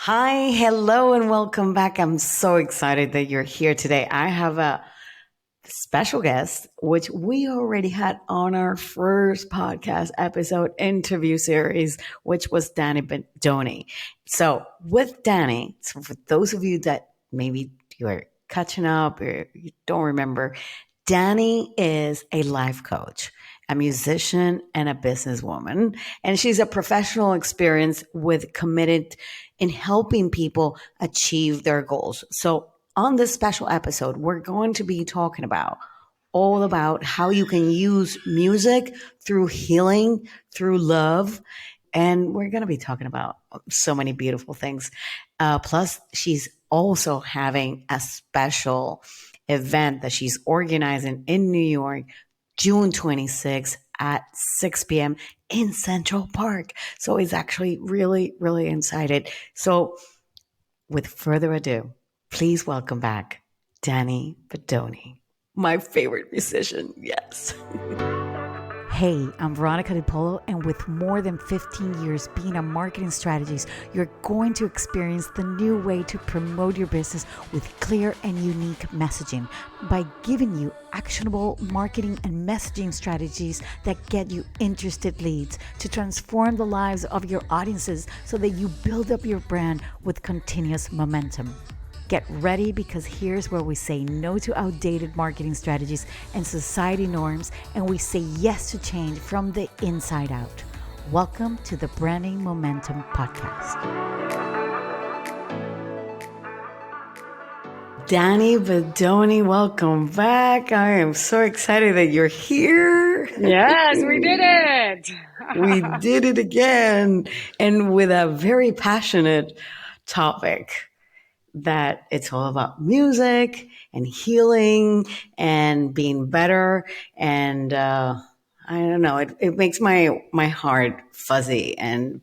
Hi, hello, and welcome back. I'm so excited that you're here today. I have a special guest, which we already had on our first podcast episode interview series, which was Dani Bedoni. So, with Dani, so for those of you that maybe you're catching up or you don't remember, Dani is a life coach, a musician, and a businesswoman. And she's a professional experience with committed in helping people achieve their goals. So on this special episode, we're going to be talking about all about how you can use music through healing, through love. And we're going to be talking about so many beautiful things. Plus, she's also having a special event that she's organizing in New York, June 26th at 6 p.m. in Central Park. So it's actually really, really excited. So with further ado, please welcome back Dani Bedoni, my favorite musician. Yes. Hey, I'm Veronica Polo, and with more than 15 years being a marketing strategist, you're going to experience the new way to promote your business with clear and unique messaging by giving you actionable marketing and messaging strategies that get you interested leads to transform the lives of your audiences so that you build up your brand with continuous momentum. Get ready, because here's where we say no to outdated marketing strategies and society norms, and we say yes to change from the inside out. Welcome to the Branding Momentum Podcast. Dani Bedoni, welcome back. I am so excited that you're here. Yes, we did it. We did it again, and with a very passionate topic. That it's all about music and healing and being better. And I don't know, it makes my heart fuzzy and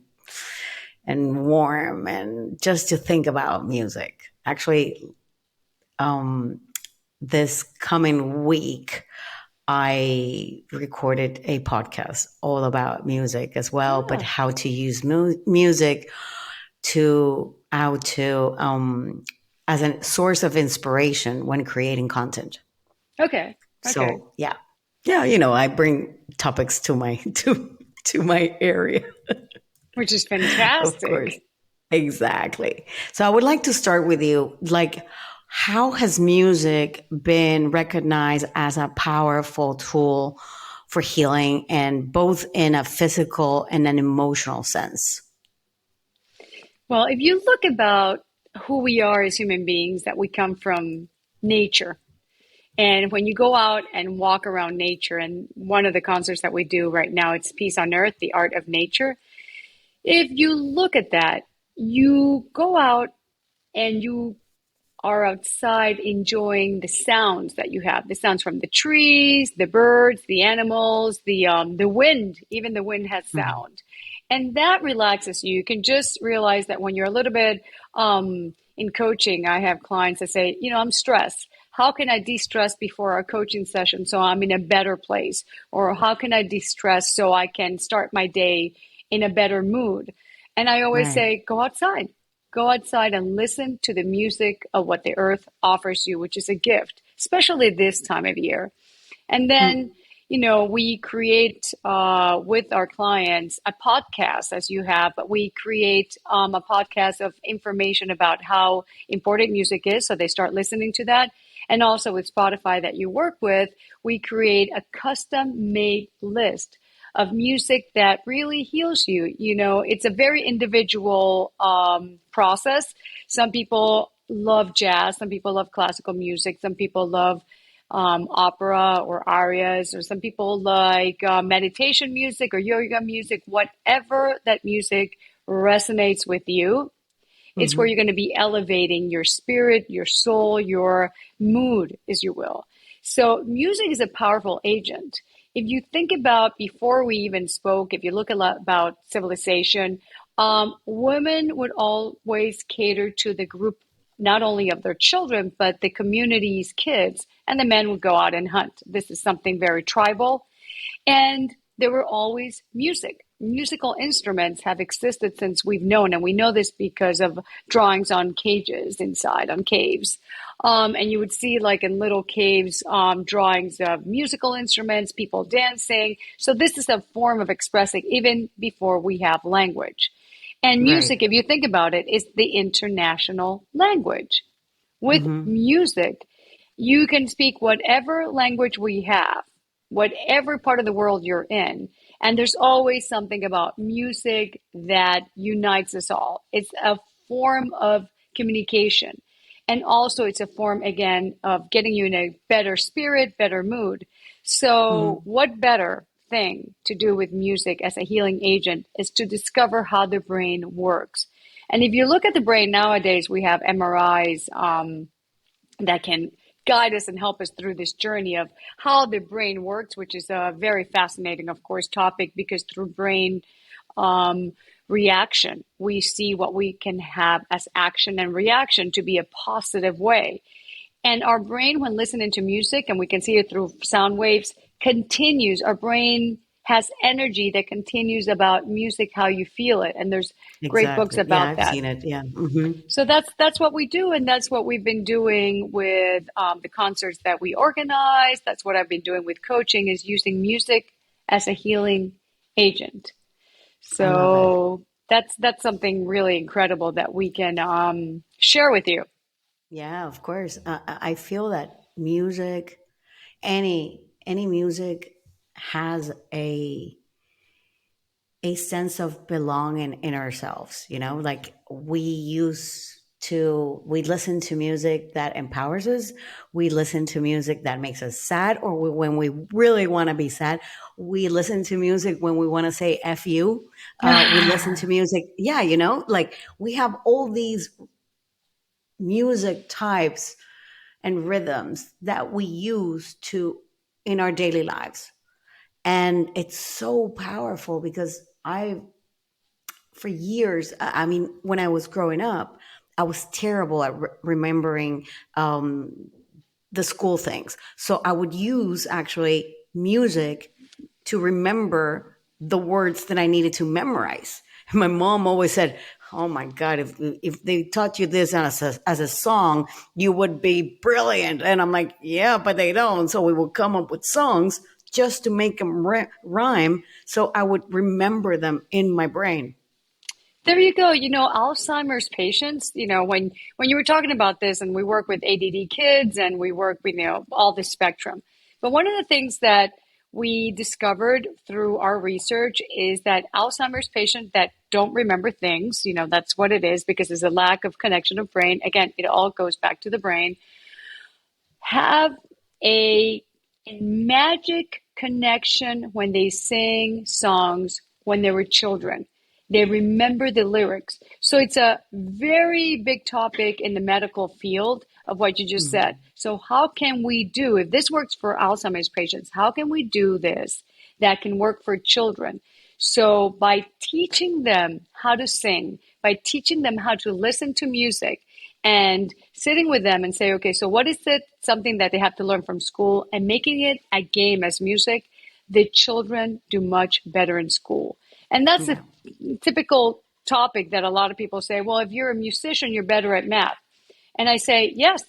warm, and just to think about music. Actually, this coming week, I recorded a podcast all about music as well, but how to use music to how to as a source of inspiration when creating content. Okay. So yeah, I bring topics to my to my area, Which is of course. fantastic. Exactly. So I would like to start with you. Like, how has music been recognized as a powerful tool for healing, and both in a physical and an emotional sense? Well, if you look about who we are as human beings, that we come from nature. And when you go out and walk around nature, and one of the concerts that we do right now, it's Peace on Earth, the Art of Nature. If you look at that, you go out and you are outside enjoying the sounds that you have, the sounds from the trees, the birds, the animals, the wind. Even the wind has Mhm. sound, and that relaxes you. You can just realize that when you're a little bit in coaching, I have clients that say, I'm stressed. How can I de-stress before our coaching session so I'm in a better place? Or how can I de-stress so I can start my day in a better mood? And I always Right. say, go outside. Go outside and listen to the music of what the earth offers you, which is a gift, especially this time of year. And Mm. then, we create with our clients a podcast, as you have, but we create a podcast of information about how important music is. So they start listening to that. And also with Spotify that you work with, we create a custom made list of music that really heals you. It's a very individual process. Some people love jazz, some people love classical music, some people love opera or arias, or some people like meditation music or yoga music. Whatever that music resonates with you, it's where Mhm. you're going to be elevating your spirit, your soul, your mood, as you will. So music is a powerful agent. If you think about, before we even spoke, if you look a lot about civilization, women would always cater to the group, not only of their children, but the community's kids, and the men would go out and hunt. This is something very tribal. And there were always music. musical instruments have existed since we've known, and we know this because of drawings on cages inside, on caves. And you would see, like in little caves, drawings of musical instruments, people dancing. So this is a form of expressing even before we have language. And Right. music, if you think about it, is the international language. With Mm-hmm. music, you can speak whatever language we have, whatever part of the world you're in. And there's always something about music that unites us all. It's a form of communication. And also, it's a form, again, of getting you in a better spirit, better mood. So, Mm-hmm. what better thing to do with music as a healing agent is to discover how the brain works. And if you look at the brain nowadays, we have MRIs that can guide us and help us through this journey of how the brain works, which is a very fascinating, of course, topic because through brain um, reaction, we see what we can have as action and reaction to be a positive way. And our brain, when listening to music, and we can see it through sound waves, continues. Our brain has energy that continues about music, how you feel it. And there's great books Exactly. Yeah, about I've that. seen it. Yeah. Mm-hmm. So that's what we do, and that's what we've been doing with the concerts that we organize. That's what I've been doing with coaching, is using music as a healing agent. I love it. So that's something really incredible that we can share with you. Yeah, of course. I feel that music, any music, has a sense of belonging in ourselves. You know, like we listen to music that empowers us. We listen to music that makes us sad, or when we really want to be sad, we listen to music when we want to say "f you." We listen to music. Yeah, you know, like we have all these music types and rhythms that we use to in our daily lives, and it's so powerful because I for years, I mean, when I was growing up, I was terrible at remembering the school things. So I would use actually music to remember the words that I needed to memorize. My mom always said, "Oh my God, if they taught you this as a song, you would be brilliant." And I'm like, "Yeah, but they don't." So we would come up with songs just to make them rhyme, so I would remember them in my brain. There you go. Alzheimer's patients, when you were talking about this, and we work with ADD kids and we work with, all the spectrum. But one of the things that we discovered through our research is that Alzheimer's patients that don't remember things, that's what it is because there's a lack of connection of brain. Again, it all goes back to the brain, have a, a magic connection when they sing songs when they were children. They remember the lyrics. So it's a very big topic in the medical field of what you just said. Mhm. So, how can we do, if this works for Alzheimer's patients, how can we do this that can work for children? So, by teaching them how to sing, by teaching them how to listen to music, and sitting with them and say, okay, so what is it, something that they have to learn from school, and making it a game as music, the children do much better in school. And that's a Yeah. typical topic that a lot of people say, well, if you're a musician, you're better at math. And I say, yes,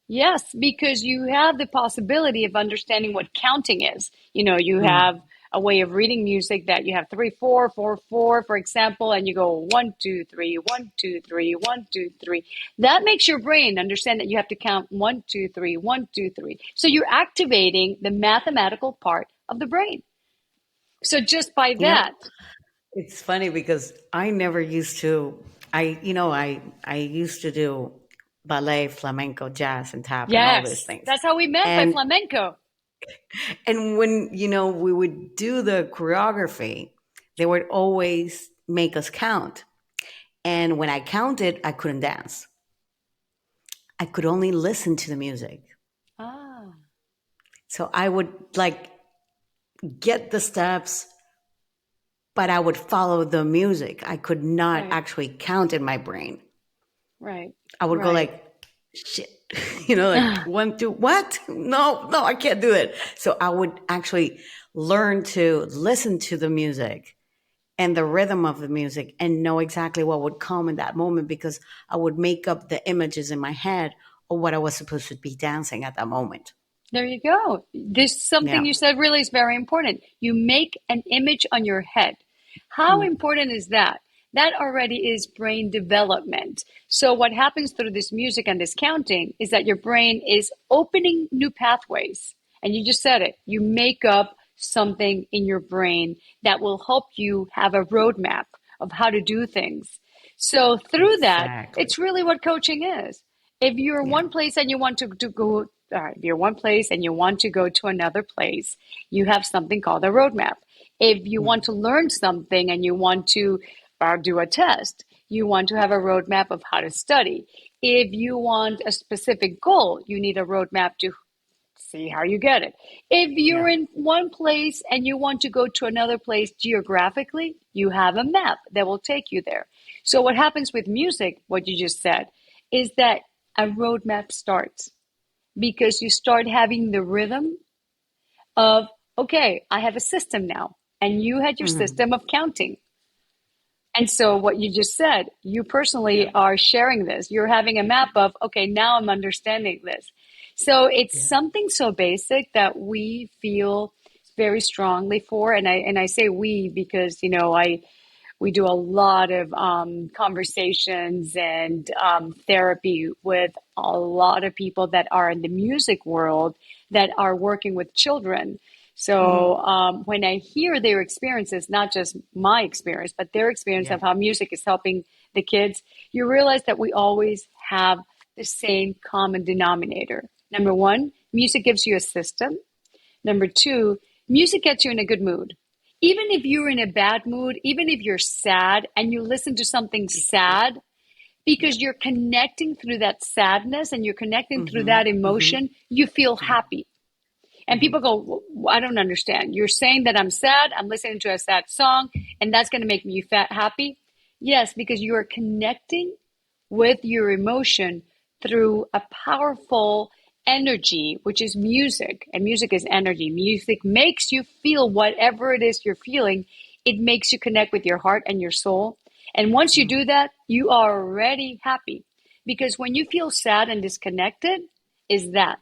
yes, because you have the possibility of understanding what counting is. You Mm. have a way of reading music that you have 3 4 4 4, for example, and you go 1 2 3 1 2 3 1 2 3. That makes your brain understand that you have to count 1 2 3 1 2 3. So you're activating the mathematical part of the brain. So just by You know, that, it's funny because I never used to. I used to do ballet, flamenco, jazz, and tap, and all these yes, things. that's how we met by And flamenco. when we would do the choreography, they would always make us count. And when I counted, I couldn't dance. I could only listen to the music. Ah, So I would like get the steps, but I would follow the music. I could not right, actually count in my brain. right, I would go right. like, shit, like one, two, what? No, no, I can't do it. So I would actually learn to listen to the music and the rhythm of the music and know exactly what would come in that moment because I would make up the images in my head of what I was supposed to be dancing at that moment. There you go. This something Yeah. you said really is very important. You make an image on your head. How Mm, important is that? That already is brain development. So what happens through this music and this counting is that your brain is opening new pathways. And you just said it. You make up something in your brain that will help you have a roadmap of how to do things. So through that, exactly. it's really what coaching is. If you're in Yeah. one place and you want to go, all right, if you're one place and you want to go to another place, you have something called a roadmap. If you want Mm, to learn something and you want to do a test, you want to have a roadmap of how to study. If you want a specific goal, you need a roadmap to see how you get it. If you're yeah. in one place and you want to go to another place geographically, you have a map that will take you there. So, what happens with music, what you just said, is that a roadmap starts because you start having the rhythm of, okay, I have a system now. And you had your Hmm. system of counting. And so, what you just said, you personally Yeah. are sharing this. You're having a map of, okay, now I'm understanding this. So, it's Yeah. something so basic that we feel very strongly for. And I say we because, we do a lot of conversations and therapy with a lot of people that are in the music world that are working with children. Hmm. So when I hear their experiences, not just my experience, but their experience Yeah. of how music is helping the kids, you realize that we always have the same common denominator. Number one, music gives you a system. Number two, music gets you in a good mood. Even if you're in a bad mood, even if you're sad and you listen to something Yeah. sad, Yeah. because you're connecting through that sadness and you're connecting through Hmm. that Hmm. emotion, you feel Yeah. happy. And Hmm. people go, I don't understand. You're saying that I'm sad, I'm listening to a sad song, and that's going to make me happy? Yes, because you are connecting with your emotion through a powerful energy, which is music. And music is energy. Music makes you feel whatever it is you're feeling, it makes you connect with your heart and your soul. And once you Hmm. do that, you are already happy. Because when you feel sad and disconnected, is that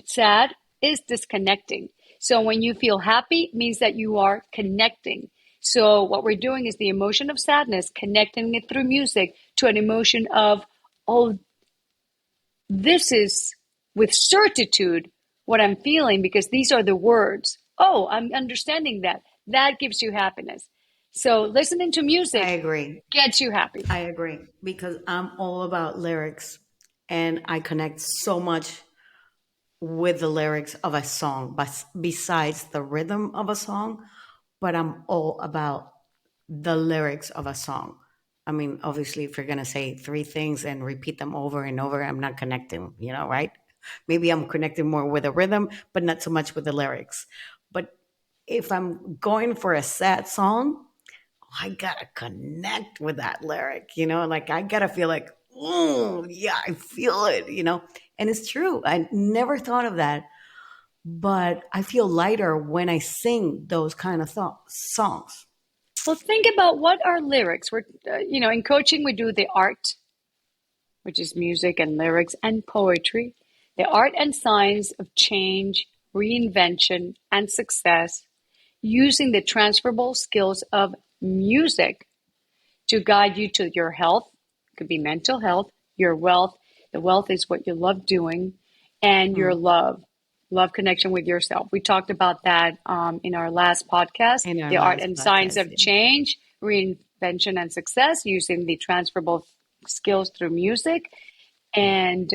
sad is disconnecting. So when you feel happy, it means that you are connecting. So what we're doing is the emotion of sadness, connecting it through music to an emotion of, oh, this is with certitude what I'm feeling because these are the words. Oh, I'm understanding that. That gives you happiness. So listening to I music agree. gets you happy. I agree because I'm all about lyrics and I connect so much with the lyrics of a song, but besides the rhythm of a song, but I'm all about the lyrics of a song. I mean, obviously, if you're going to say three things and repeat them over and over, I'm not connecting, right? Maybe I'm connecting more with the rhythm, but not so much with the lyrics. But if I'm going for a sad song, I gotta connect with that lyric, like I gotta feel like, oh, yeah, I feel it. And it's true. I never thought of that, but I feel lighter when I sing those kind of songs. Well, think about what are lyrics. In coaching, we do the art, which is music and lyrics and poetry, the art and science of change, reinvention, and success, using the transferable skills of music to guide you to your health. It could be mental health, your wealth. The wealth is what you love doing, and your Mm. love connection with yourself. We talked about that in our last podcast, In our the art last and science podcast. of Yeah. change, reinvention, and success using the transferable skills through music and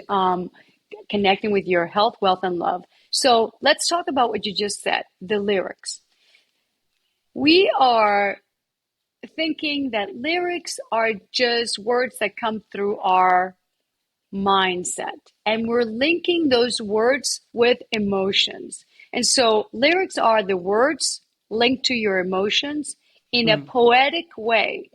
connecting with your health, wealth, and love. So let's talk about what you just said, the lyrics. We are thinking that lyrics are just words that come through our mindset. And we're linking those words with emotions. And so lyrics are the words linked to your emotions in a Mm. poetic way.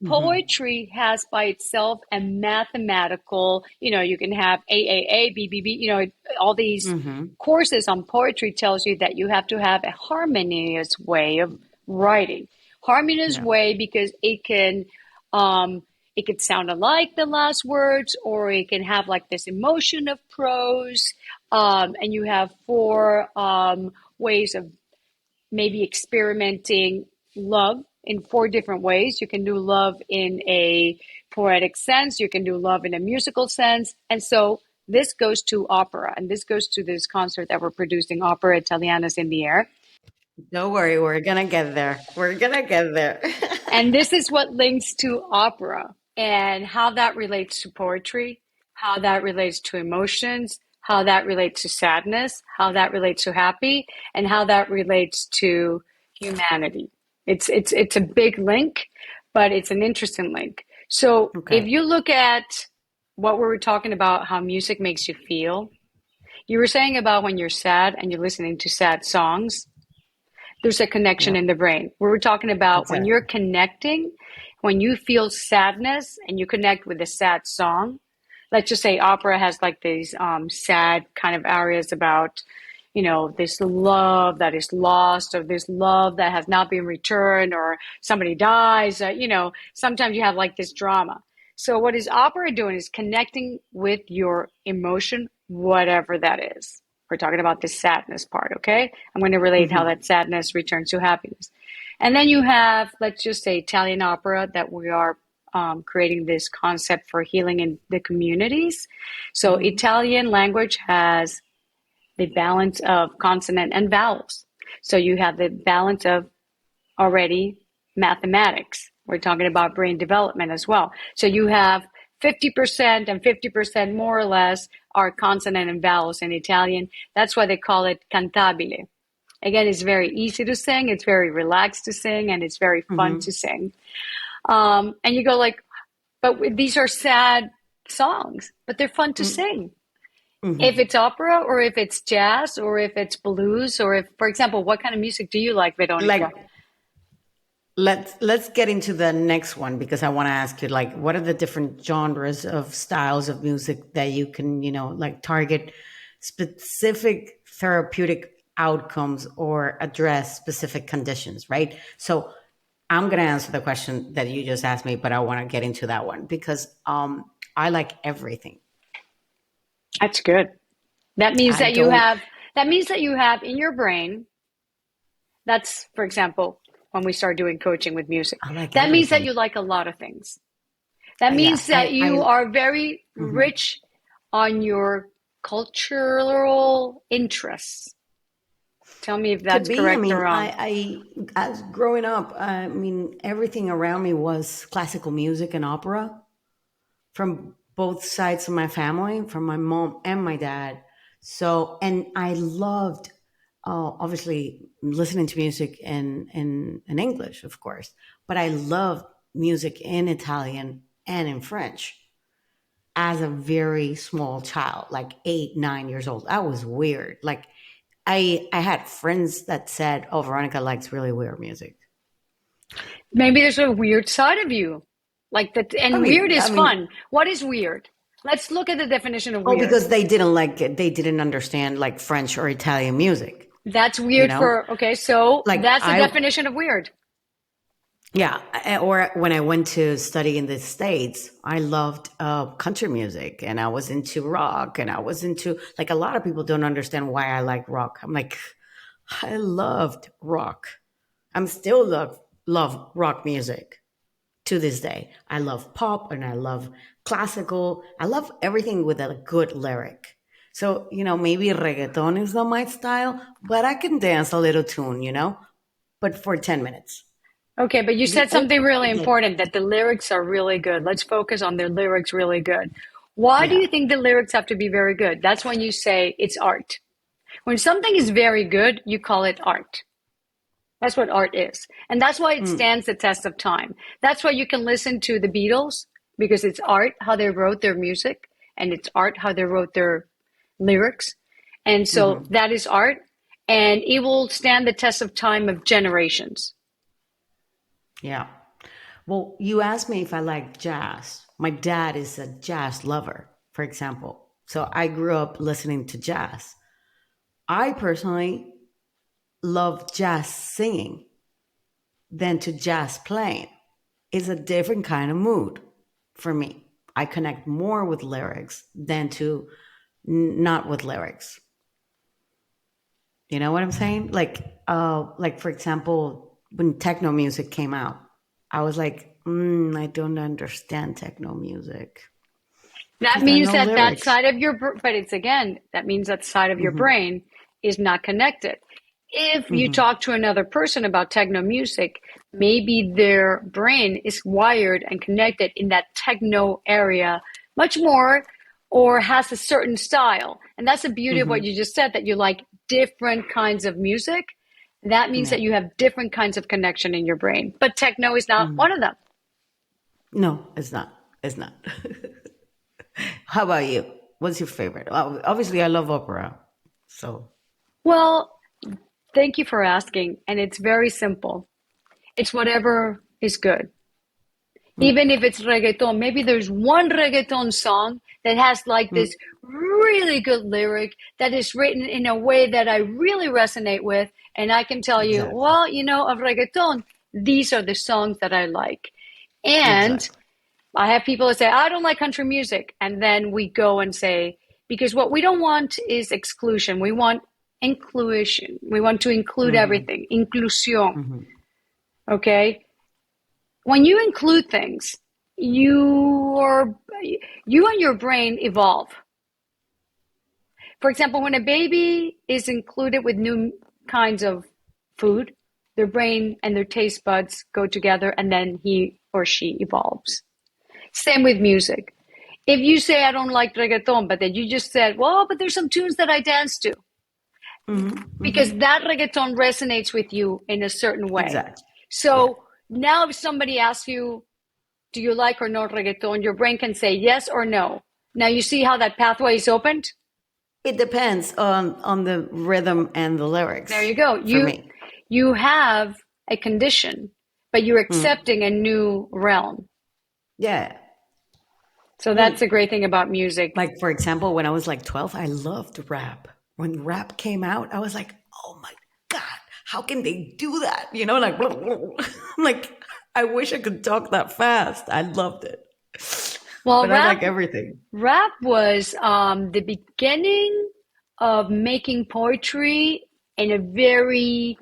Hmm. Poetry has by itself a mathematical, you can have AAA, BBB, all these Hmm. courses on poetry tells you that you have to have a harmonious way of writing. Harmonious Yeah. way because it could sound alike the last words, or it can have like this emotion of prose. And you have four ways of maybe experimenting love in four different ways. You can do love in a poetic sense, you can do love in a musical sense. And so this goes to opera, and this goes to this concert that we're producing, Opera Italiana's in the air. Don't worry, we're gonna get there. We're gonna get there. And this is what links to opera and how that relates to poetry, how that relates to emotions, how that relates to sadness, how that relates to happy, and how that relates to humanity. It's a big link, but it's an interesting link. So if Okay. you look at what we were talking about, how music makes you feel, you were saying about when you're sad and you're listening to sad songs, there's a connection Yeah. in the brain. We were talking about when you're Exactly. connecting, when you feel sadness and you connect with a sad song. Let's just say opera has like these sad kind of areas about, this love that is lost, or this love that has not been returned, or somebody dies. Sometimes you have like this drama. So what is opera doing is connecting with your emotion, whatever that is. We're talking about the sadness part, okay? I'm going to relate how Hmm. that sadness returns to happiness. And then you have, let's just say, Italian opera that we are creating this concept for healing in the communities. So Hmm. Italian language has the balance of consonant and vowels. So you have the balance of already mathematics. We're talking about brain development as well. So you have 50% and 50% more or less are consonant and vowels in Italian. That's why they call it cantabile. Again, it's very easy to sing, it's very relaxed to sing, and it's very fun to Hmm. sing. And you go like, but these are sad songs, but they're fun to sing. If Hmm. it's opera or if it's jazz or if it's blues or if, for example, what kind of music do you like, Veronica? Like, let's get into the next one because I want to ask you, like, what are the different genres of styles of music that you can, like, target specific therapeutic outcomes or address specific conditions, right? So I'm going to answer the question that you just asked me, but I want to get into that one because I like everything. That's good. That means I that you don't. have that means that you have in your brain, that's for example, when we start doing coaching with music. I like That means that everything. you like a lot of things. That Yeah, means that you I. are very Mhm. rich on your cultural interests. Tell me if Could that's be. I correct or mean, wrong. as growing up, I mean, everything around me was classical music and opera from both sides of my family, from my mom and my dad. So, and I loved, obviously, listening to music in English, of course, but I loved music in Italian and in French as a very small child, like 8, 9 years old. That was weird. Like, I had friends that said, "Oh, Veronica likes really weird music." Maybe there's a weird side of you. Like that, I and weird mean, I is mean, fun. What is weird? Let's look at the definition of oh, weird. because they didn't like it. They didn't understand like French or Italian music. That's You weird know, for, okay, so like that's the definition of weird. yeah. Or when I went to study in the States, I loved country music, and I was into rock, and I was into like a lot of people don't understand why I like rock. I'm like, I loved rock. I'm still love rock music to this day. I love pop and I love classical. I love everything with a good lyric. So, maybe reggaeton is not my style, but I can dance a little tune, but for 10 minutes. Okay, but you The said only something really thing that, important, that the lyrics are really good. Let's focus on the lyrics really good. Why do yeah. you think the lyrics have to be very good? That's when you say it's art. When something is very good, you call it art. That's what art is. And that's why it Mm, stands the test of time. That's why you can listen to the Beatles, because it's art how they wrote their music, and it's art how they wrote their lyrics. And so hmm. that is art, and it will stand the test of time of generations. Yeah. Well, you asked me if I like jazz. My dad is a jazz lover, for example. So I grew up listening to jazz. I personally love jazz singing. than to jazz playing. It's a different kind of mood for me. I connect more with lyrics than to not with lyrics. You know what I'm saying? Like for example, when techno music came out, I was like, I don't understand techno music That because there are means no that that lyrics. side of your, but it's again, that means that side of your Hmm. brain is not connected. If you Hmm. talk to another person about techno music, maybe their brain is wired and connected in that techno area much more, or has a certain style. And that's the beauty of what Hmm. you just said, that you like different kinds of music. That means Yeah. that you have different kinds of connection in your brain. But techno is not Hmm. one of them. No, it's not. It's not. How about you? What's your favorite? Obviously, I love opera. So, Well, thank you for asking. And it's very simple. It's whatever is good. mm, Even if it's reggaeton, maybe there's one reggaeton song that has like mm, this really good lyric that is written in a way that I really resonate with. And I can tell you, exactly. well, of reggaeton, these are the songs that I like. And Exactly. I have people that say, I don't like country music. And then we go and say, because what we don't want is exclusion. We want inclusion. We want to include Hmm. everything. Inclusion. Hmm. Okay. When you include things, you are you and your brain evolve. For example, when a baby is included with new kinds of food, their brain and their taste buds go together and then he or she evolves. Same with music. If you say I don't like reggaeton, but then you just said, well, but there's some tunes that I dance to, Hmm. because Hmm. that reggaeton resonates with you in a certain way. Exactly. Yeah. So now if somebody asks you, do you like or not reggaeton? Your brain can say yes or no. Now you see how that pathway is opened? It depends on the rhythm and the There lyrics you go. for You me. you have a condition, but you're Mm. accepting a new realm. Yeah. So that's When, the great thing about music. like, for example, when I was like 12, I loved rap. When rap came out, I was like, oh my God, how can they do that? Like, like, I wish I could talk that fast. I loved it. Well, But I rap like everything. rap was the beginning of making poetry in a very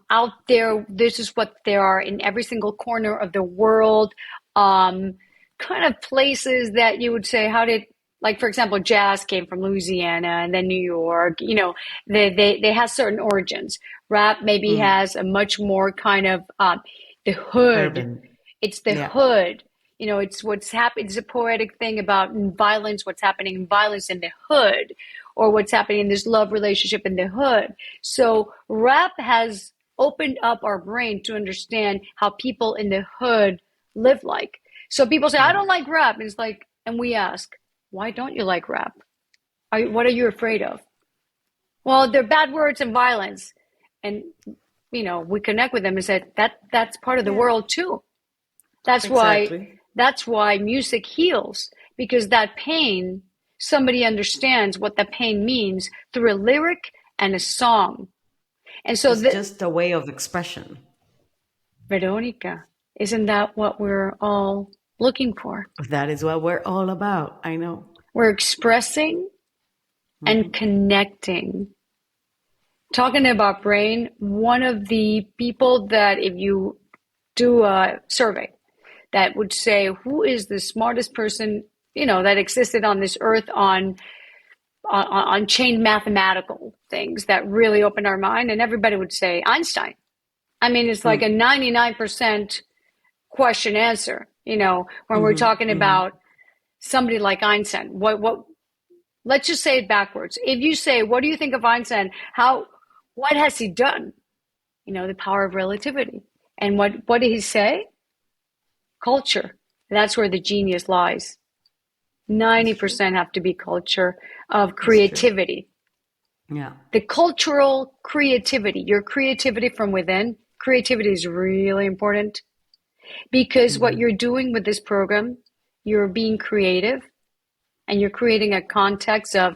out there. This is what there are in every single corner of the world. Um, Kind of places that you would say, how did, like for example, jazz came from Louisiana and then New York. They have certain origins. Rap maybe Mm. has a much more kind of the hood. Urban. It's the Yeah. hood. It's what's happening. It's a poetic thing about violence, what's happening in violence in the hood, or what's happening in this love relationship in the hood. So rap has opened up our brain to understand how people in the hood live like. So people say, I Yeah. don't like rap. And it's like, and we ask, why don't you like rap? What are you afraid of? Well, they're bad words and violence. And, we connect with them and said that's part of the Yeah. world too. That's why Exactly. that's why music heals, because that pain, somebody understands what the pain means through a lyric and a song. And so It's the just a way of expression. Veronica, isn't that what we're all looking for? That is what we're all about. I know. We're expressing and Hmm. connecting. Talking about brain, one of the people that if you do a survey that would say who is the smartest person that existed on this earth on chain mathematical things that really opened our mind, and everybody would say Einstein. I mean, it's like a Mm. 99% question answer, when we're Hmm. talking Hmm. about somebody like Einstein. What, let's just say it backwards. If you say, what do you think of Einstein? What has he done? The power of relativity. And what did he say? Culture. That's where the genius lies. It's true. 90% have to be culture of It's true. creativity. Yeah. The cultural creativity, your creativity from within, creativity is really important, because what Hmm. you're doing with this program, you're being creative and you're creating a context of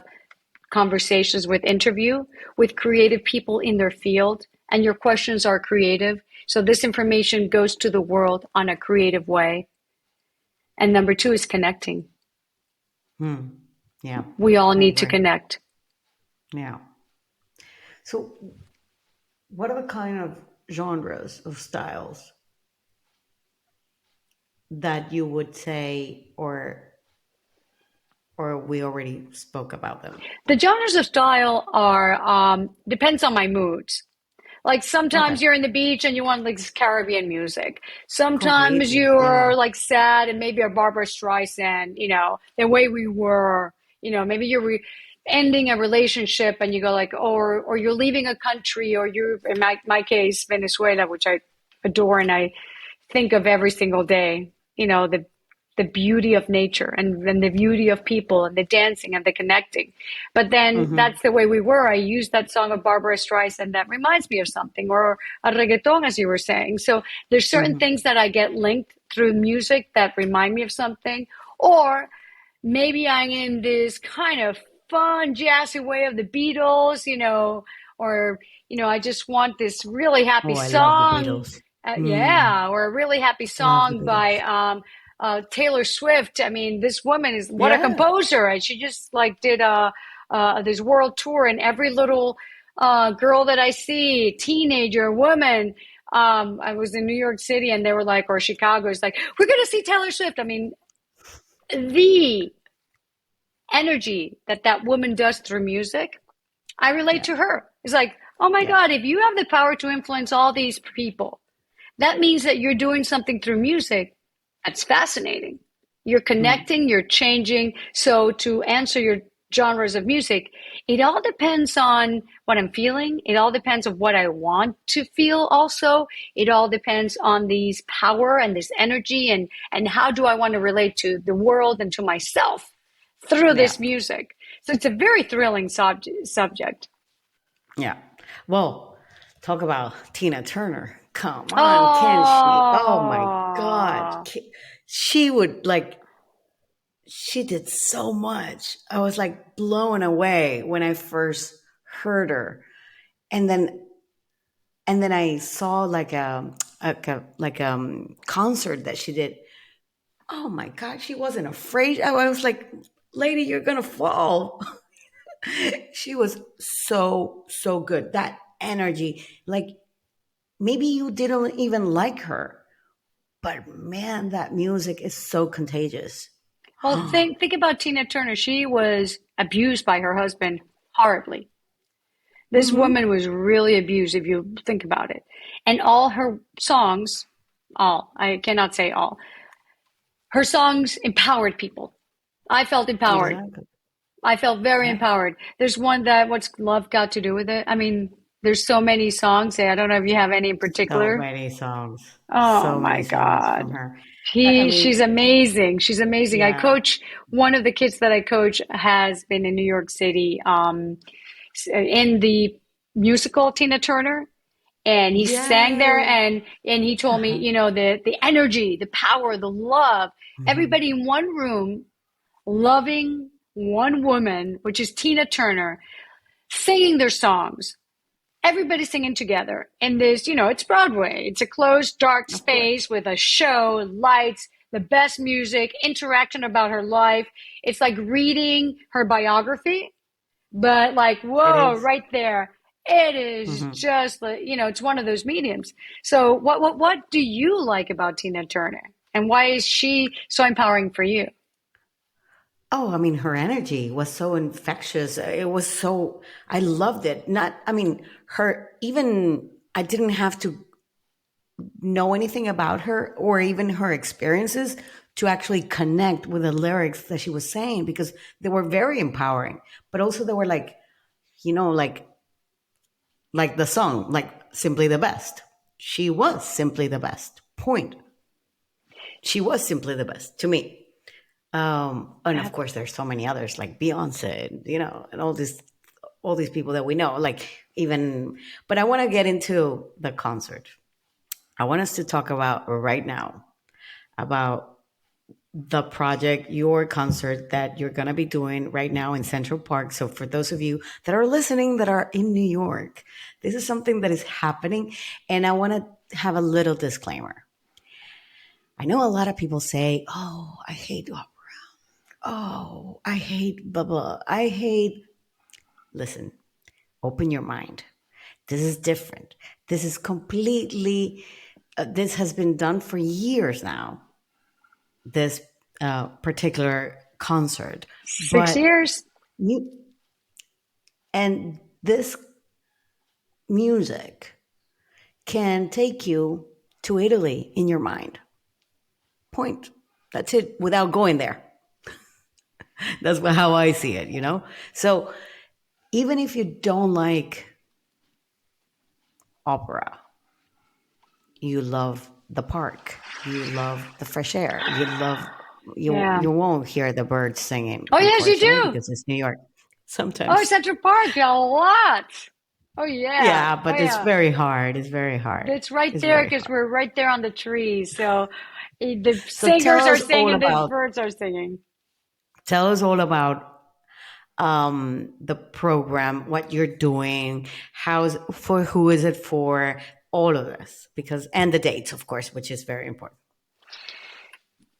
conversations with interview with creative people in their field, and your questions are creative. So this information goes to the world on a creative way. And number two is connecting. Hmm. Yeah, We all I need to agree. connect. Yeah. So, what are the kind of genres of styles that you would say, or we already spoke about them? The genres of style are depends on my moods. Like Okay. sometimes you're in the beach and you want like Caribbean music. Sometimes Completely. you're Yeah. like sad and maybe a Barbara Streisand, the way we were, maybe you're ending a relationship and you go like, or you're leaving a country, or you're, in my case, Venezuela, which I adore and I think of every single day, the beauty of nature and the beauty of people and the dancing and the connecting. But then Mm-hmm. that's the way we were. I used that song of Barbara Streisand that reminds me of something, or a reggaeton, as you were saying. So there's certain Mm-hmm. things that I get linked through music that remind me of something. Or maybe I'm in this kind of fun, jazzy way of the Beatles, or, I just want this really happy Oh, I love the song. Beatles. Yeah, or a really happy Love the song by Beatles. Taylor Swift. I mean, this woman is what a Yeah. composer, and she just like did this world tour, and every little girl that I see, teenager, woman. I was in New York City, and they were like, or Chicago, is like, we're going to see Taylor Swift. I mean, the energy that that woman does through music, I relate Yeah. to her. It's like, oh my Yeah. God, if you have the power to influence all these people, that means that you're doing something through music that's fascinating. You're Mm. connecting, you're changing. So, to answer your genres of music, it all depends on what I'm feeling. It all depends on what I want to feel also. It all depends on these power and this energy, and how do I want to relate to the world and to myself through Yeah. this music. So it's a very thrilling subject. Yeah. Well, talk about Tina Turner. Come on, can she? Oh my God. Oh, She would like, she did so much. I was like blown away when I first heard her. And then I saw like a concert that she did. Oh my God, she wasn't afraid. I was like, lady, you're gonna fall. She was so good. That energy, like maybe you didn't even like her, but man, that music is so contagious. well, think about Tina Turner. She was abused by her husband horribly. This Mm-hmm. woman was really abused if you think about it. And all her songs, all, I cannot say all, her songs empowered people. I felt empowered. Exactly. I felt very Yeah. empowered. There's one that, what's love got to do with it? I mean, there's so many songs. I don't know if you have any in So particular. many songs. Oh So my many songs from God. her. I She's mean, amazing. She's amazing. I yeah. coach one of the kids that I coach has been in New York City, in the musical Tina Turner, and he sang there, Yes. and he told me, Uh-huh. the energy, the power, the love, Hmm. everybody in one room loving one woman, which is Tina Turner, singing their songs, everybody singing together in this, it's Broadway. It's a closed, dark Of course. space with a show, lights, the best music, interaction about her life. It's like reading her biography, but like, It whoa, is. right there. It is Mm-hmm. just like, it's one of those mediums. So what do you like about Tina Turner? And why is she so empowering for you? Oh, I mean, her energy was so infectious. It was so, I loved it. Not, I mean, her, even, I didn't have to know anything about her or even her experiences to actually connect with the lyrics that she was saying because they were very empowering, but also they were like, you know, like the song, like simply the best. She was simply the best. Point. She was simply the best to me. And of course, there's so many others like Beyonce, you know, and all these people that we know. Like even, but I want to get into the concert. I want us to talk about right now about the project, your concert that you're going to be doing right now in Central Park. So, for those of you that are listening that are in New York, this is something that is happening. And I want to have a little disclaimer. I know a lot of people say, oh, I hate opera. Oh, I hate blah, blah. I hate. Listen, open your mind. This is different. This is completely, this has been done for years now, this particular concert. 6 years. You, and this music can take you to Italy in your mind. Point. That's it, without going there. That's how I see it, you know? So even if you don't like opera, you love the park, you love the fresh air, Yeah. you won't hear the birds singing, Oh, yes, you unfortunately, do. because it's New York. Oh, Sometimes. Central Park, a lot. Oh, yeah. Yeah, Oh, but it's yeah. very hard. It's very hard. It's right It's there very because hard. we're right there on the trees. So the So tell singers are us all singing, the about birds are singing. tell us all about the program, what you're doing, how's for who is it for, all of this, because and the dates, of course, which is very important.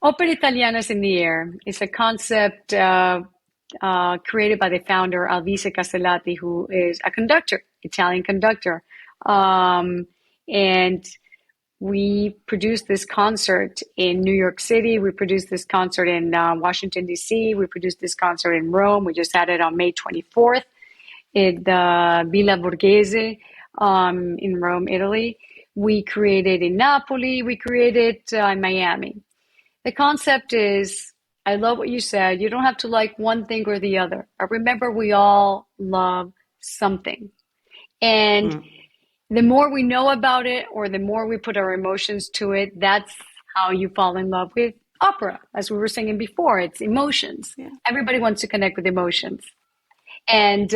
Opera Italiana is in the air. It's a concept created by the founder, Alvise Castellati, who is a conductor, Italian conductor. And we produced this concert in New York City. We produced this concert in Washington, D.C. We produced this concert in Rome. We just had it on May 24th at Villa Borghese in Rome, Italy. We created in Napoli. We created in Miami. The concept is, I love what you said. You don't have to like one thing or the other. I remember we all love something. And Mm. the more we know about it or the more we put our emotions to it, that's how you fall in love with opera. As we were singing before, it's emotions. Yeah. Everybody wants to connect with emotions. And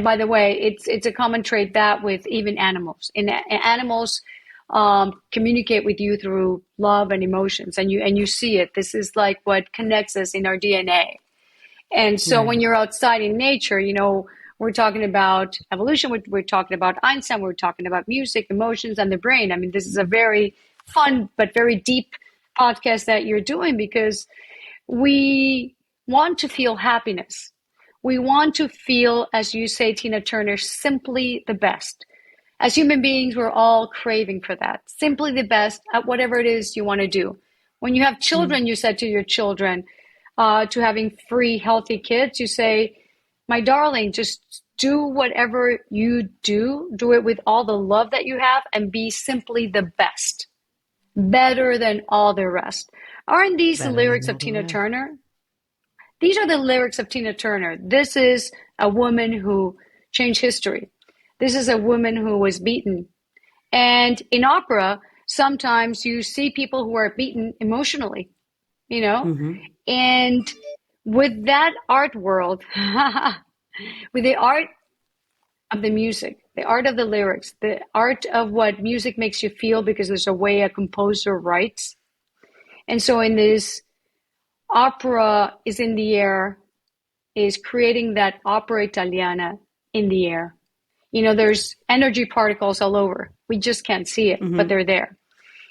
by the way, it's a common trait that with even animals. Animals communicate with you through love and emotions, and you see it. This is like what connects us in our DNA. And so when Right. you're outside in nature, we're talking about evolution, we're talking about Einstein, we're talking about music, emotions, and the brain. I mean, this is a very fun but very deep podcast that you're doing because we want to feel happiness. We want to feel, as you say, Tina Turner, simply the best. As human beings, we're all craving for that. Simply the best at whatever it is you want to do. When you have children, Mm. you said to your children, to having free, healthy kids, you say, my darling, just do whatever you do it with all the love that you have, and be simply the best, better than all the rest. Aren't these the Better than lyrics all of the Tina rest. Turner? These are the lyrics of Tina Turner. This is a woman who changed history. This is a woman who was beaten. And in opera, sometimes you see people who are beaten emotionally, you know? Mm-hmm. And with that art world, with the art of the music, the art of the lyrics, the art of what music makes you feel, because there's a way a composer writes. And so in this opera is in the air, is creating that opera italiana in the air. There's energy particles all over. We just can't see it, but Mm-hmm. they're there.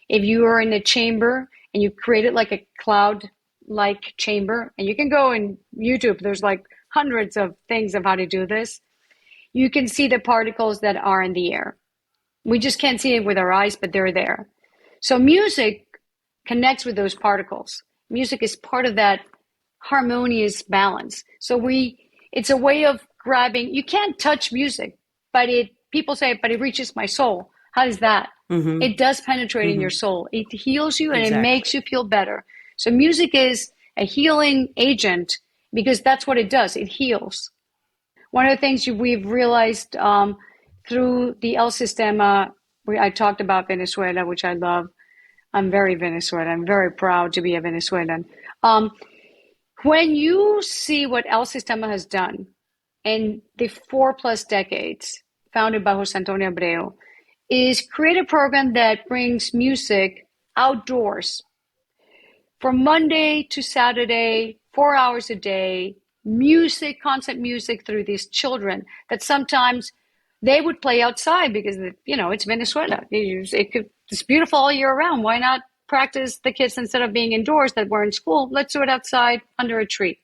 If you are in a chamber and you create it like a cloud like chamber, and you can go in YouTube, there's like hundreds of things of how to do this. You can see the particles that are in the air. We just can't see it with our eyes, but they're there. So music connects with those particles. Music is part of that harmonious balance. So it's a way of grabbing. You can't touch music, but people say, but it reaches my soul. How is that? Mm-hmm. It does penetrate in your Mm-hmm. soul. It heals you and it Exactly. makes you feel better. So music is a healing agent because that's what it does. It heals. One of the things we've realized through the El Sistema, I talked about Venezuela, which I love. I'm very Venezuelan. I'm very proud to be a Venezuelan. When you see what El Sistema has done in the 4+ decades, founded by Jose Antonio Abreu, is create a program that brings music outdoors from Monday to Saturday, 4 hours a day, music, concert music through these children that sometimes they would play outside because, it's Venezuela. It's beautiful all year round. Why not practice the kids instead of being indoors that were in school? Let's do it outside under a tree.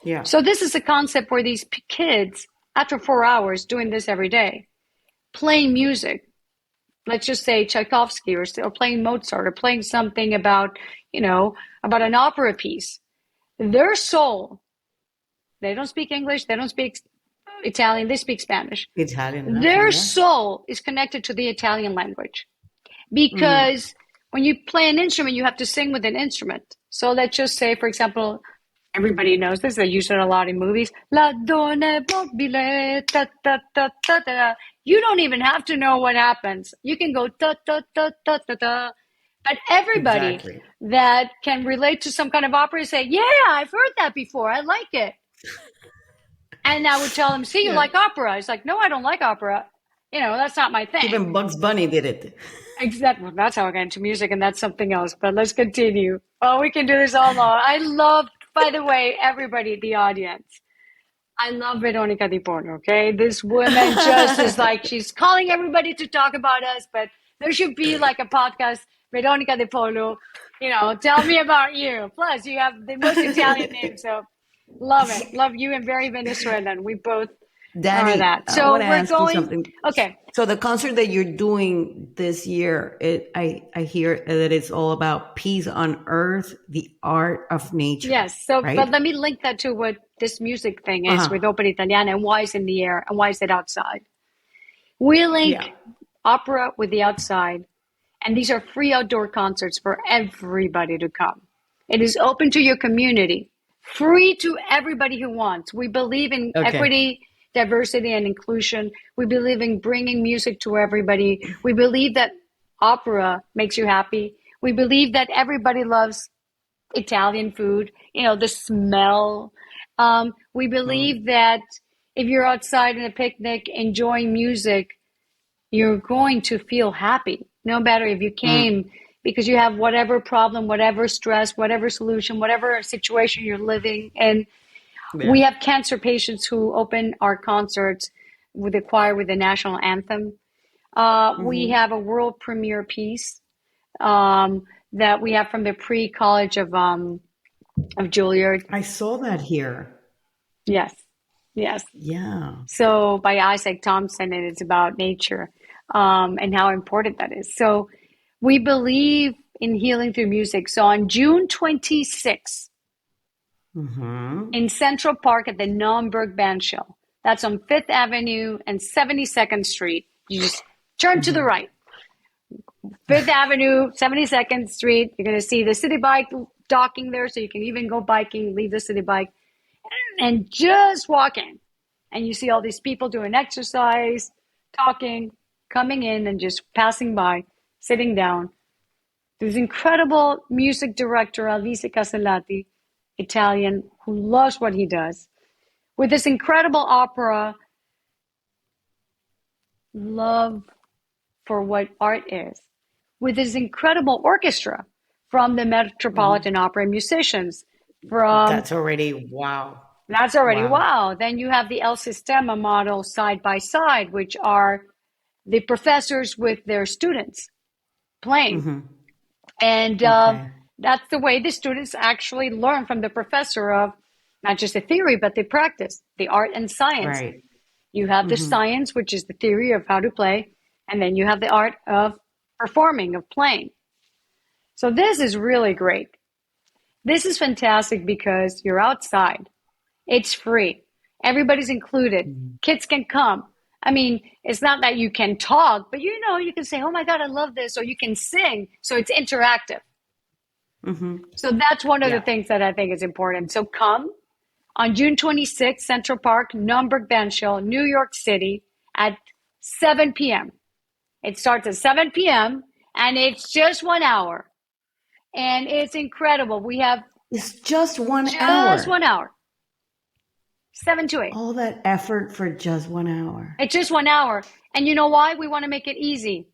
Yeah. So this is a concept where these kids, after 4 hours doing this every day, playing music, let's just say Tchaikovsky or playing Mozart or playing something about an opera piece, their soul, they don't speak English, they don't speak Italian, they speak Spanish. Italian. Okay. Their Yeah. soul is connected to the Italian language Mm-hmm. because when you play an instrument, you have to sing with an instrument. So let's just say, for example, everybody knows this, they use it a lot in movies. La donna mobile, ta ta ta ta ta. You don't even have to know what happens. You can go ta ta ta ta ta ta. But everybody Exactly. that can relate to some kind of opera say, yeah, I've heard that before. I like it. And I would tell them, see, you Yeah. like opera. It's like, no, I don't like opera. That's not my thing. Even Bugs Bunny did it. Exactly. Well, that's how I got into music, and that's something else. But let's continue. Oh, we can do this all long. I love, by the way, everybody, the audience. I love Veronica Di Polo, okay? This woman just is like, she's calling everybody to talk about us, but there should be like a podcast, Veronica Di Polo, tell me about you. Plus, you have the most Italian name, so love it. Love you and very Venezuelan. We both are Danny, that. I want So to we're ask you going, something. okay. So the concert that you're doing this year, I hear that it's all about peace on earth, the art of nature, Yes. So, but right? let me link that to what this music thing is Uh-huh. with Opera Italiana and why it's in the air and why is it outside. We Yeah. link opera with the outside, and these are free outdoor concerts for everybody to come. It is open to your community, free to everybody who wants. We believe in Okay. equity, diversity, and inclusion. We believe in bringing music to everybody. We believe that opera makes you happy. We believe that everybody loves Italian food, the smell. We Mm. believe that if you're outside in a picnic enjoying music, you're going to feel happy, no matter if you Mm. came because you have whatever problem, whatever stress, whatever solution, whatever situation you're living in. We Yeah. have cancer patients who open our concerts with the choir with the national anthem. We Hmm. have a world premiere piece um, that we have from the pre-college of Juilliard. I saw that here. Yes, yes. Yeah. So by Isaac Thompson, and it's about nature and how important that is. So we believe in healing through music. So on June 26th Hmm. in Central Park at the Naumburg Band Shell, that's on Fifth Avenue and 72nd Street. You just turn to the Hmm. right. Fifth Avenue, 72nd Street. You're going to see the city bike docking there, so you can even go biking, leave the city bike, and just walk in. And you see all these people doing exercise, talking, coming in, and just passing by, sitting down. This incredible music director, Alvise Casellati, Italian, who loves what he does, with this incredible opera, love for what art is, with this incredible orchestra from the Hmm. Metropolitan Opera and musicians from That's already wow. that's already Wow. wow. Then you have the El Sistema model side by side, which are the professors with their students playing. Hmm. And Okay. that's the way the students actually learn from the professor of not just the theory, but the practice, the art and science. Right. You have the Hmm. science, which is the theory of how to play, and then you have the art of performing, of playing. So this is really great. This is fantastic because you're outside. It's free. Everybody's included. Kids can come. I mean, it's not that you can talk, but you can say, oh my God, I love this, or you can sing. So it's interactive. Hmm. So that's one of the Yeah. things that I think is important. So come on June 26th, Central Park, Naumburg Banshell, New York City at 7 p.m. It starts at 7 p.m. and it's just 1 hour. And it's incredible. We have It's just one just hour. 1 hour, 7 to 8. All that effort for just 1 hour. It's just 1 hour. And you know why? We want to make it easy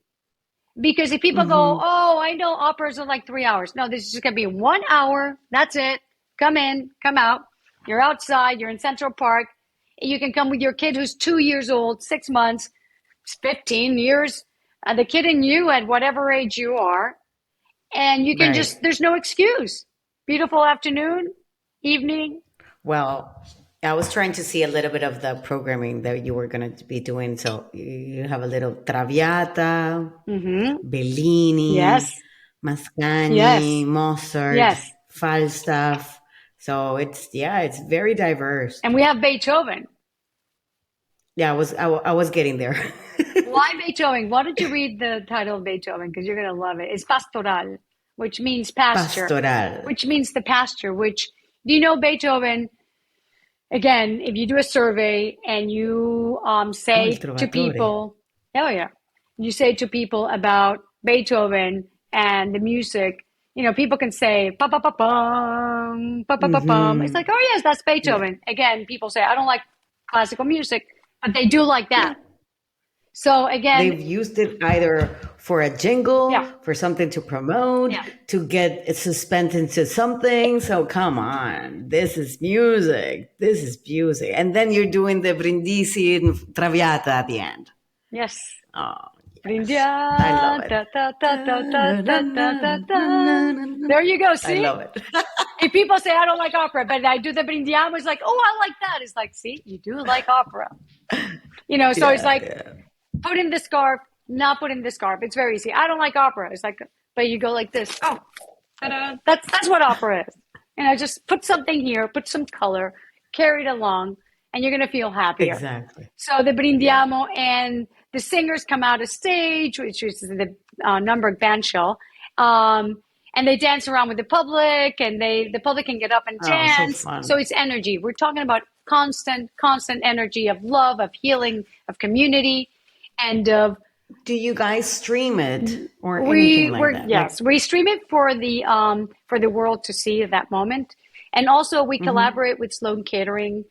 Because if people go, Mm-hmm. oh, I know operas are like 3 hours. No, this is just going to be 1 hour. That's it. Come in, come out. You're outside. You're in Central Park. You can come with your kid who's 2 years old, 6 months, 15 years, the kid and you at whatever age you are. And you can Right. just, there's no excuse. Beautiful afternoon, evening. Well, I was trying to see a little bit of the programming that you were going to be doing. So you have a little Traviata, Mm-hmm. Bellini, Yes, Mascagni, yes, Mozart, yes. Falstaff. So it's, yeah, it's very diverse. And we have Beethoven. Yeah, I was getting there. Why Beethoven? Why don't you read the title of Beethoven? Because you're going to love it. It's Pastoral, which means pasture, Pastoral. which means the pasture, which, do you know Beethoven? Again, if you do a survey and you Oh, il say to Trovatore. people, oh yeah, you say to people about Beethoven and the music, people can say pa pa pa pum, pa pa pa pum. It's Mm-hmm. like, oh yes, that's Yeah. Beethoven. Again, people say I don't like classical music, but they do like Yeah. that. So again, They've used it either for a jingle, yeah, for something to promote, yeah. to get it suspended into something. So come on, this is music. This is music. And then you're doing the Brindisi and Traviata at the end. Yes. Oh, yes. I love Brindia, it. da, da, da, da, da, da, da, da, da. There you go. I See? love it. If people say I don't like opera, but I do the brindiamo, it's like, oh, I like that. It's like, see, you do like opera. So it's Yeah, like yeah. put in the scarf, not put in the scarf. It's very easy. I don't like opera. It's like, but you go like this. Oh, ta-da. That's what opera is. Just put something here, put some color, carry it along, and you're gonna feel happier. Exactly. So the Yeah. brindiamo and the singers come out of stage, which is the Nürnberg band shell, and they dance around with the public, and the public can get up and Oh, so dance. So fun. it's energy. We're talking about constant energy of love, of healing, of community, and of Do you guys stream it or anything we like were that? Like, yes, we stream it for the world to see at that moment, and also we mm-hmm. collaborate with Sloan Kettering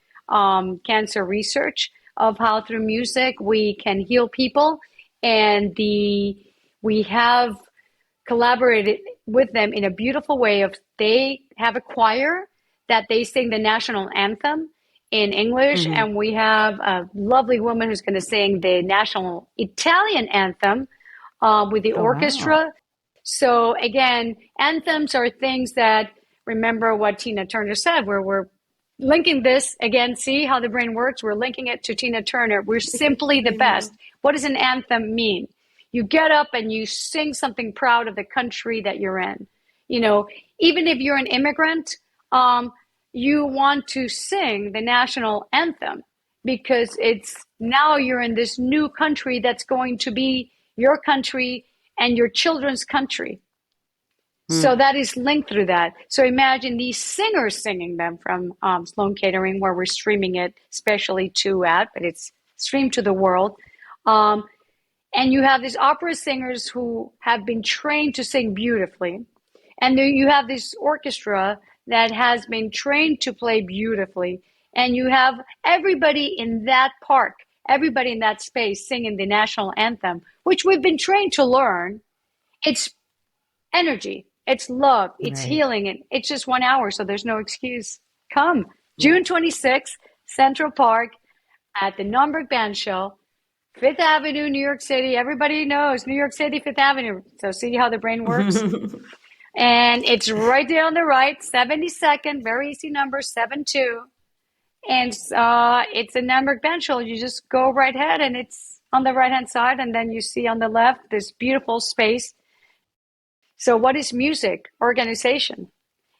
Cancer Research of how through music we can heal people, and we have collaborated with them in a beautiful way of they have a choir that they sing the national anthem in English, Mm-hmm. and we have a lovely woman who's going to sing the national Italian anthem with the Oh, wow. orchestra. So again, anthems are things that remember what Tina Turner said, where we're linking this again. See how the brain works? We're linking it to Tina Turner. We're simply the Yeah. best. What does an anthem mean? You get up and you sing something proud of the country that you're in. Even if you're an immigrant, you want to sing the national anthem because it's now you're in this new country that's going to be your country and your children's country. So Hmm. that is linked through that. So imagine these singers singing them from Sloan Catering, where we're streaming it, especially but it's streamed to the world. Um, and you have these opera singers who have been trained to sing beautifully. And then you have this orchestra that has been trained to play beautifully. And you have everybody in that park, everybody in that space singing the national anthem, which we've been trained to learn. It's energy, it's love, it's Right. healing, and it's just 1 hour, so there's no excuse. Come, Yeah. June 26th, Central Park at the Nürnberg Band Show, Fifth Avenue, New York City. Everybody knows New York City, Fifth Avenue. So see how the brain works? And it's right there on the right, 72nd, very easy number, 72. And it's a Nürnberg Band Show. You just go right ahead, and it's on the right hand side, and then you see on the left this beautiful space. So what is music? Organization.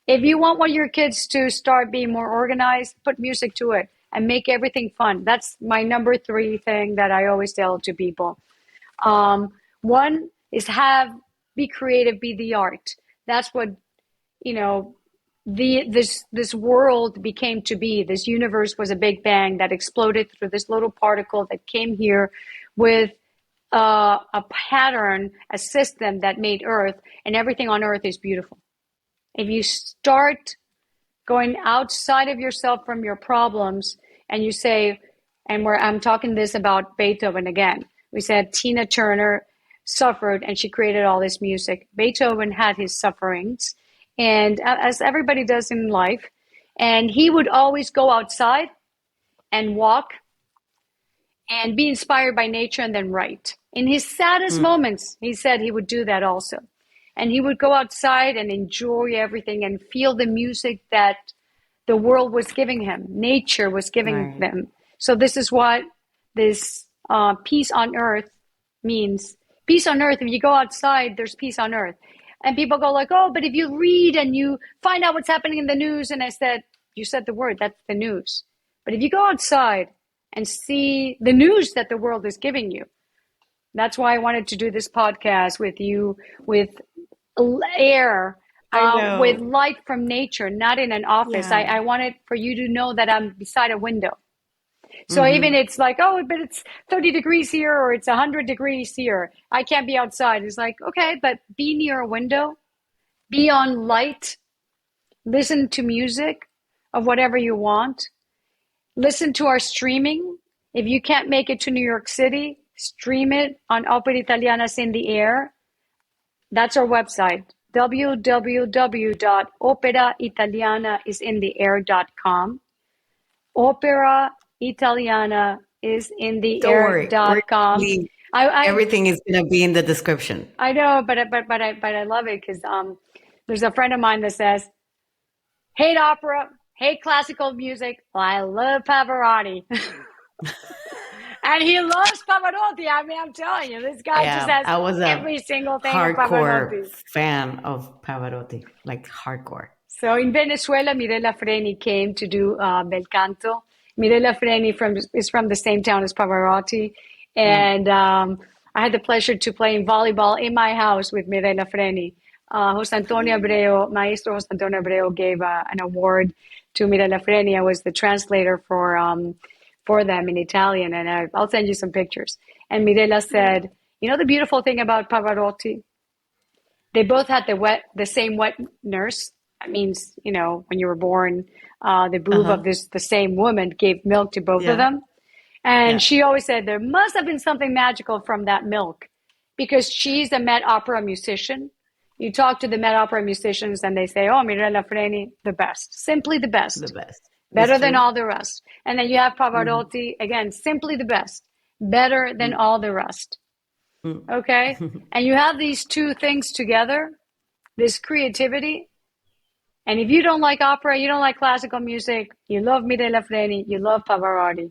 If you want your kids to start being more organized, put music to it and make everything fun. That's my number 3 thing that I always tell to people. One is be creative, be the art. That's what, this world became to be. This universe was a big bang that exploded through this little particle that came here with a pattern, a system that made Earth, and everything on Earth is beautiful. If you start going outside of yourself from your problems and you say, and where I'm talking this about Beethoven again, we said Tina Turner suffered, and she created all this music. Beethoven had his sufferings, and as everybody does in life, and he would always go outside and walk and be inspired by nature and then write. In his saddest Mm. moments, he said he would do that also. And he would go outside and enjoy everything and feel the music that the world was giving him, nature was giving Right. them. So this is what this peace on earth means. Peace on earth, if you go outside, there's peace on earth. And people go like, oh, but if you read and you find out what's happening in the news, and I said, you said the word, that's the news. But if you go outside and see the news that the world is giving you, that's why I wanted to do this podcast with you, with air, I with know. light from nature, not in an office. Yeah. I wanted for you to know that I'm beside a window. So even Mm-hmm. it's like, oh, but it's 30 degrees here or it's 100 degrees here. I can't be outside. It's like, okay, but be near a window, be on light, listen to music of whatever you want, listen to our streaming. If you can't make it to New York City, stream it on Opera Italiana's in the Air. That's our website, www.operaitalianaisintheair.com. Opera Italiana is in the Don't worry. We're gonna air.com. leave. I Everything is gonna be in the description. I know, but I love it because there's a friend of mine that says, hate opera, hate classical music. Well, I love Pavarotti. And he loves Pavarotti. I mean, I'm telling you, this guy just Yeah, has I was a every single thing of hardcore Pavarotti. fan of Pavarotti, like hardcore. So in Venezuela, Mirella Freni came to do Bel Canto. Mirella Freni is from the same town as Pavarotti. Mm. And I had the pleasure to play in volleyball in my house with Mirella Freni. Jose Antonio Abreu, Maestro Jose Antonio Abreu gave an award to Mirella Freni. I was the translator for them in Italian, and I'll send you some pictures. And Mirella said, you know the beautiful thing about Pavarotti? They both had the same wet nurse. That means, you know, when you were born, the boob of Uh-huh. the same woman gave milk to both of Yeah. them. And Yeah. she always said there must have been something magical from that milk because she's a Met Opera musician. You talk to the Met Opera musicians and they say, oh, Mirella Freni, the best, simply the The best, best. It's better than true. all the rest. And then you have Mm-hmm. Pavarotti, again, simply the best, better than all the rest. Okay? Mm. And you have these two things together, this creativity. And if you don't like opera, you don't like classical music, you love Mirella Freni, you love Pavarotti.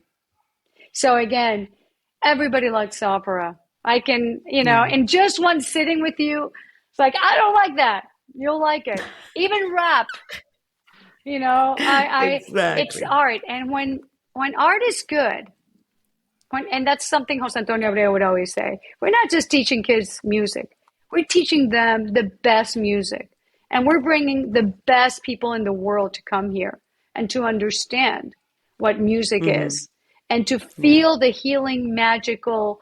So again, everybody likes opera. I can, you know, Yeah. in just one sitting with you, it's like, I don't like that. You'll like it. Even rap, you know, it's Exactly. art. And when art is good, and that's something Jose Antonio Abreu would always say, we're not just teaching kids music, we're teaching them the best music. And we're bringing the best people in the world to come here and to understand what music Mm-hmm. is and to Yeah. feel the healing, magical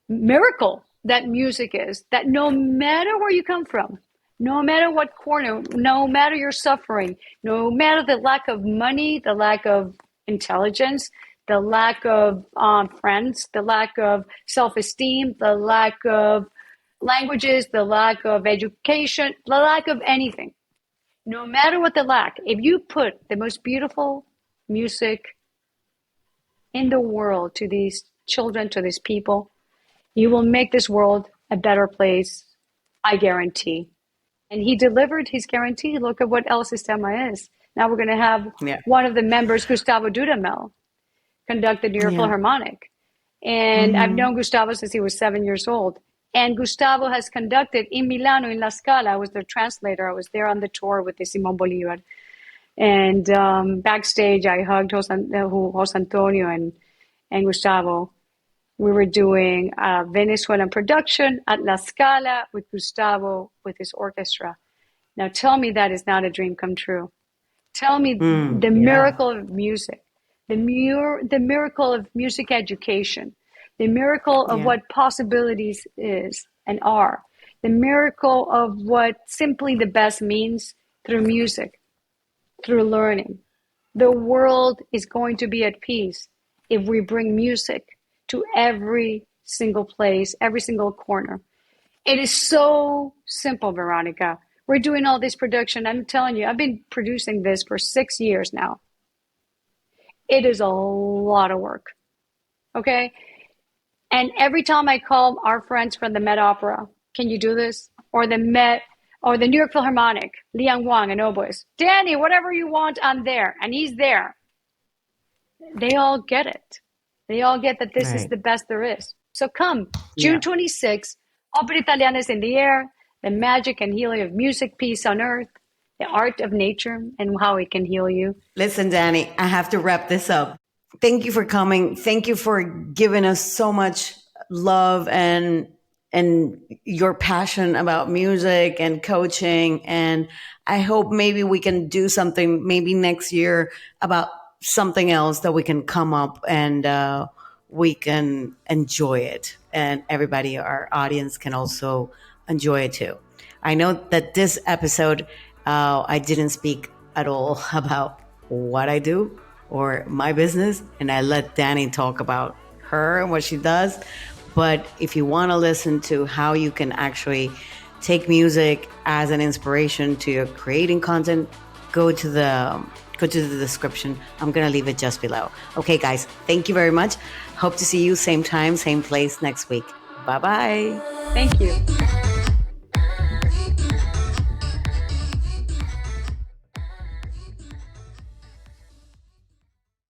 miracle that music is. That no matter where you come from, no matter what corner, no matter your suffering, no matter the lack of money, the lack of intelligence, the lack of friends, the lack of self esteem, the lack of languages, the lack of education, the lack of anything. No matter what the lack, if you put the most beautiful music in the world to these children, to these people, you will make this world a better place, I guarantee. And he delivered his guarantee. Look at what El Sistema is. Now we're going to have Yeah. one of the members, Gustavo Dudamel, conduct the New York Yeah. Philharmonic. And I've Mm-hmm. known Gustavo since he was 7 years old. And Gustavo has conducted in Milano, in La Scala. I was their translator. I was there on the tour with the Simon Bolivar. And backstage, I hugged Jose Antonio and Gustavo. We were doing a Venezuelan production at La Scala with Gustavo, with his orchestra. Now tell me that is not a dream come true. Tell me Mm. the Yeah. miracle of music, the miracle of music education, the miracle of Yeah. what possibilities is and are, the miracle of what simply the best means through music, through learning. The world is going to be at peace if we bring music to every single place, every single corner. It is so simple, Veronica. We're doing all this production. I'm telling you, I've been producing this for 6 years now. It is a lot of work. Okay. And every time I call our friends from the Met Opera, can you do this? Or the Met, or the New York Philharmonic, Liang Wang and oboist, Dani, whatever you want, I'm there. And he's there. They all get it. They all get that this is Right. the best there is. So come, June Yeah. 26th, Opera Italiana is in the air, the magic and healing of music, peace on earth, the art of nature, and how it can heal you. Listen, Dani, I have to wrap this up. Thank you for coming. Thank you for giving us so much love and your passion about music and coaching. And I hope maybe we can do something maybe next year about something else that we can come up and we can enjoy it. And everybody, our audience, can also enjoy it too. I know that this episode, I didn't speak at all about what I do or my business, and I let Dani talk about her and what she does. But if you want to listen to how you can actually take music as an inspiration to your creating content, go to the description. I'm going to leave it just below. Okay, guys, thank you very much. Hope to see you same time, same place next week. Bye-bye. Thank you.